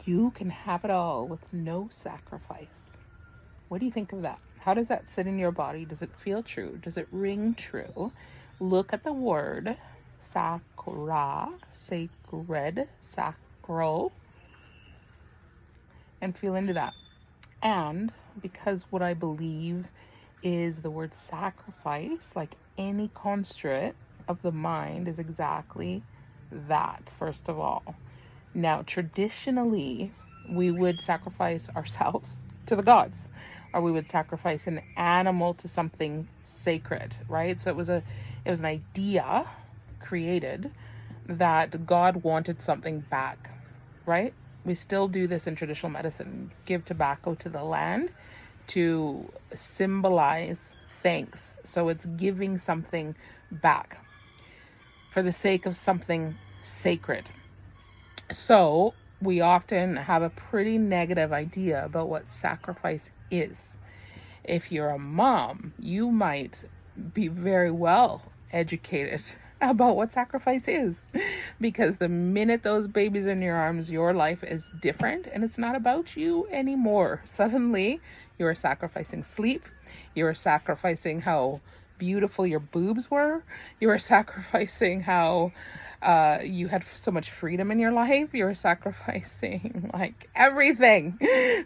You can have it all with no sacrifice. What do you think of that? How does that sit in your body? Does it feel true? Does it ring true? Look at the word sacra, sacred, sacral, and feel into that. And because what I believe is the word sacrifice, like any construct of the mind, is exactly that, first of all. Now, traditionally, we would sacrifice ourselves to the gods, or we would sacrifice an animal to something sacred, right? So it was an idea created that God wanted something back, right? We still do this in traditional medicine, give tobacco to the land to symbolize thanks. So it's giving something back for the sake of something sacred. So we often have a pretty negative idea about what sacrifice is. If you're a mom, you might be very well educated about what sacrifice is, because the minute those babies are in your arms, your life is different and it's not about you anymore. Suddenly you are sacrificing sleep, you are sacrificing how beautiful your boobs were, you are sacrificing how you had so much freedom in your life, you're sacrificing like everything.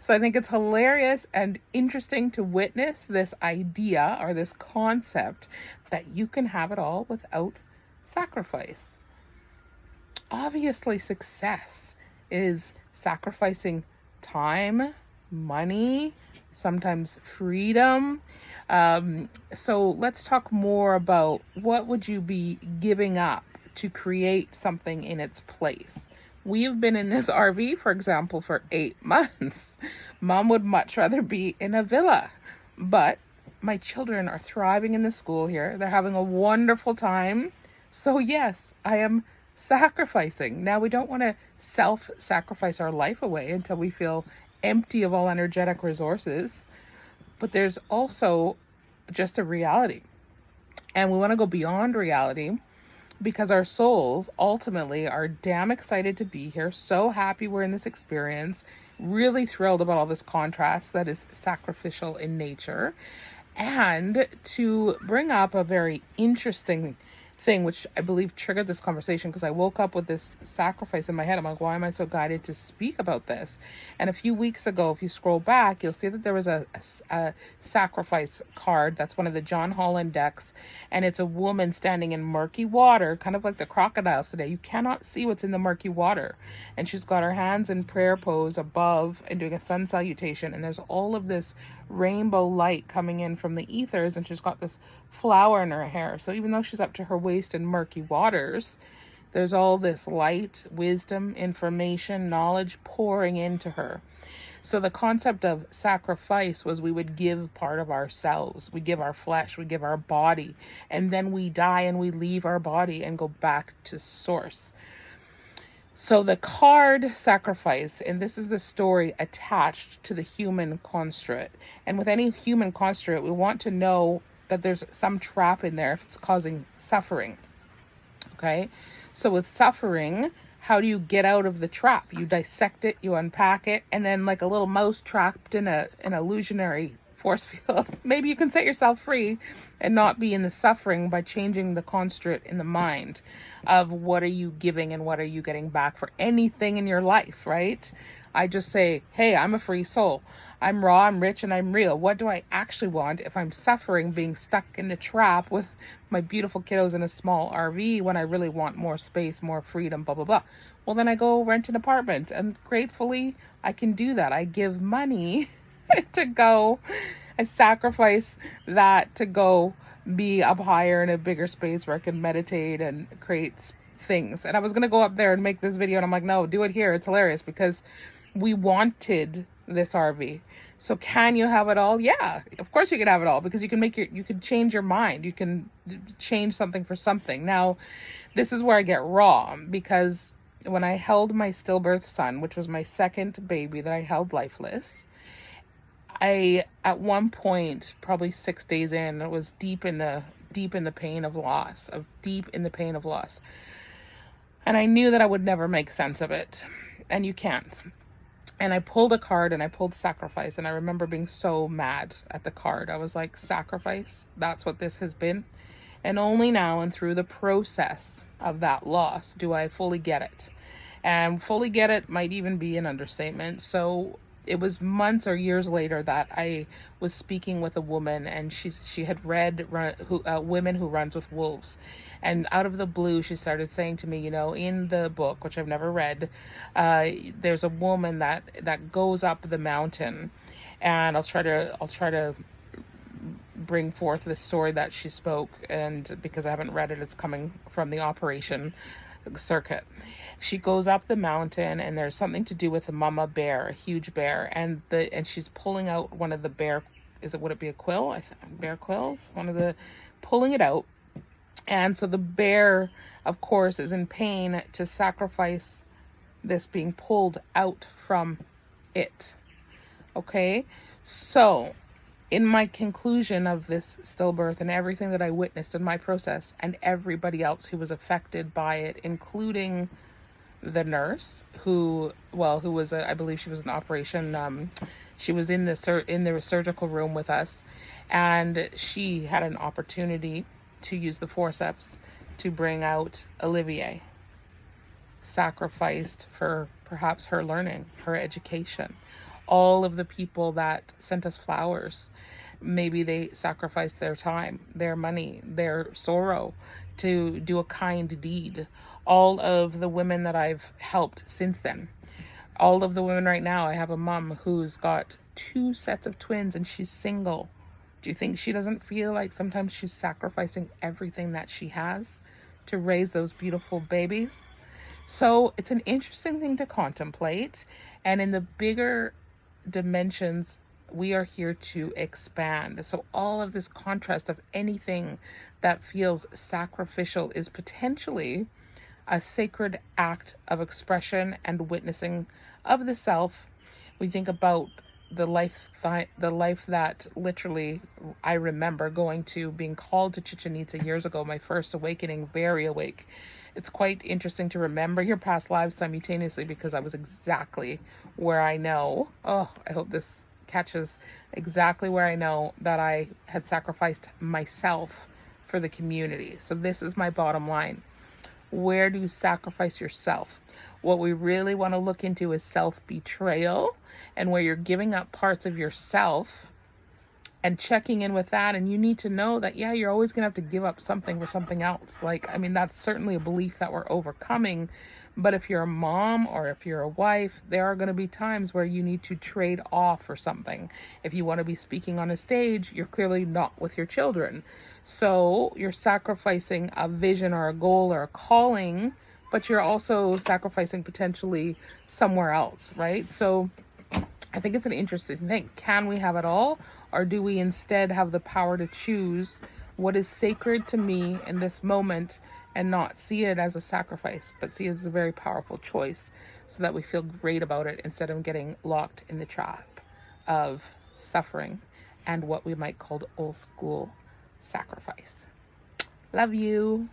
So I think it's hilarious and interesting to witness this idea or this concept that you can have it all without sacrifice. Obviously, success is sacrificing time, money, sometimes freedom. So let's talk more about what would you be giving up to create something in its place. We've been in this RV, for example, for 8 months. Mom would much rather be in a villa, but my children are thriving in the school here. They're having a wonderful time. So yes, I am sacrificing. Now, we don't want to self-sacrifice our life away until we feel empty of all energetic resources, but there's also just a reality. And we want to go beyond reality, because our souls ultimately are damn excited to be here, so happy we're in this experience, really thrilled about all this contrast that is sacrificial in nature. And to bring up a very interesting thing, which I believe triggered this conversation, because I woke up with this sacrifice in my head. I'm like, why am I so guided to speak about this? And a few weeks ago, if you scroll back, you'll see that there was a sacrifice card. That's one of the John Holland decks. And it's a woman standing in murky water, kind of like the crocodiles today. You cannot see what's in the murky water. And she's got her hands in prayer pose above and doing a sun salutation. And there's all of this rainbow light coming in from the ethers. And she's got this flower in her hair. So even though she's up to her waist in murky waters, there's all this light, wisdom, information, knowledge pouring into her. So the concept of sacrifice was we would give part of ourselves. We give our flesh, we give our body, and then we die and we leave our body and go back to source. So the card sacrifice, and this is the story attached to the human construct. And with any human construct, we want to know that there's some trap in there if it's causing suffering. Okay? So with suffering, how do you get out of the trap? You dissect it, you unpack it, and then like a little mouse trapped in an illusionary force field, maybe you can set yourself free and not be in the suffering by changing the construct in the mind of what are you giving and what are you getting back for anything in your life, right? I just say, hey, I'm a free soul. I'm raw, I'm rich, and I'm real. What do I actually want if I'm suffering being stuck in the trap with my beautiful kiddos in a small RV when I really want more space, more freedom, blah, blah, blah? Well, then I go rent an apartment, and gratefully I can do that. I give money to go, I sacrifice that to go be up higher in a bigger space where I can meditate and create things. And I was going to go up there and make this video, and I'm like, no, do it here. It's hilarious because we wanted this RV. So can you have it all? Yeah, of course you can have it all, because you can change your mind. You can change something for something. Now, this is where I get raw, because when I held my stillbirth son, which was my second baby that I held lifeless, I, at one point, probably 6 days in, it was deep in the pain of loss, And I knew that I would never make sense of it. And you can't. And I pulled a card and I pulled sacrifice. And I remember being so mad at the card. I was like, sacrifice? That's what this has been? And only now and through the process of that loss do I fully get it. And fully get it might even be an understatement. So it was months or years later that I was speaking with a woman, and she had read Women Who Runs with Wolves. And out of the blue, she started saying to me, in the book, which I've never read, there's a woman that goes up the mountain. And I'll try to bring forth the story that she spoke, and because I haven't read it, it's coming from the Operation circuit. She goes up the mountain, and there's something to do with a mama bear, a huge bear, and she's pulling out one of the bear, would it be a quill? Bear quills, pulling it out. And so the bear, of course, is in pain to sacrifice this being pulled out from it. Okay, so in my conclusion of this stillbirth and everything that I witnessed in my process, and everybody else who was affected by it, including the nurse who was I believe she was an operation. She was in the surgical room with us, and she had an opportunity to use the forceps to bring out Olivier, sacrificed for perhaps her learning, her education. All of the people that sent us flowers, maybe they sacrificed their time, their money, their sorrow to do a kind deed. All of the women that I've helped since then, all of the women right now, I have a mom who's got 2 sets of twins and she's single. Do you think she doesn't feel like sometimes she's sacrificing everything that she has to raise those beautiful babies? So it's an interesting thing to contemplate. And in the bigger dimensions, we are here to expand. So all of this contrast of anything that feels sacrificial is potentially a sacred act of expression and witnessing of the self. We think about the life that literally I remember being called to Chichen Itza years ago, my first awakening, very awake. It's quite interesting to remember your past lives simultaneously, because I was exactly where I know. Oh, I hope this catches exactly where I know that I had sacrificed myself for the community. So this is my bottom line. Where do you sacrifice yourself? What we really want to look into is self-betrayal, and where you're giving up parts of yourself and checking in with that. And you need to know that, yeah, you're always going to have to give up something for something else. That's certainly a belief that we're overcoming. But if you're a mom or if you're a wife, there are going to be times where you need to trade off for something. If you want to be speaking on a stage, you're clearly not with your children. So you're sacrificing a vision or a goal or a calling, but you're also sacrificing potentially somewhere else, right? So I think it's an interesting thing. Can we have it all? Or do we instead have the power to choose what is sacred to me in this moment, and not see it as a sacrifice, but see it as a very powerful choice, so that we feel great about it instead of getting locked in the trap of suffering and what we might call old school sacrifice. Love you.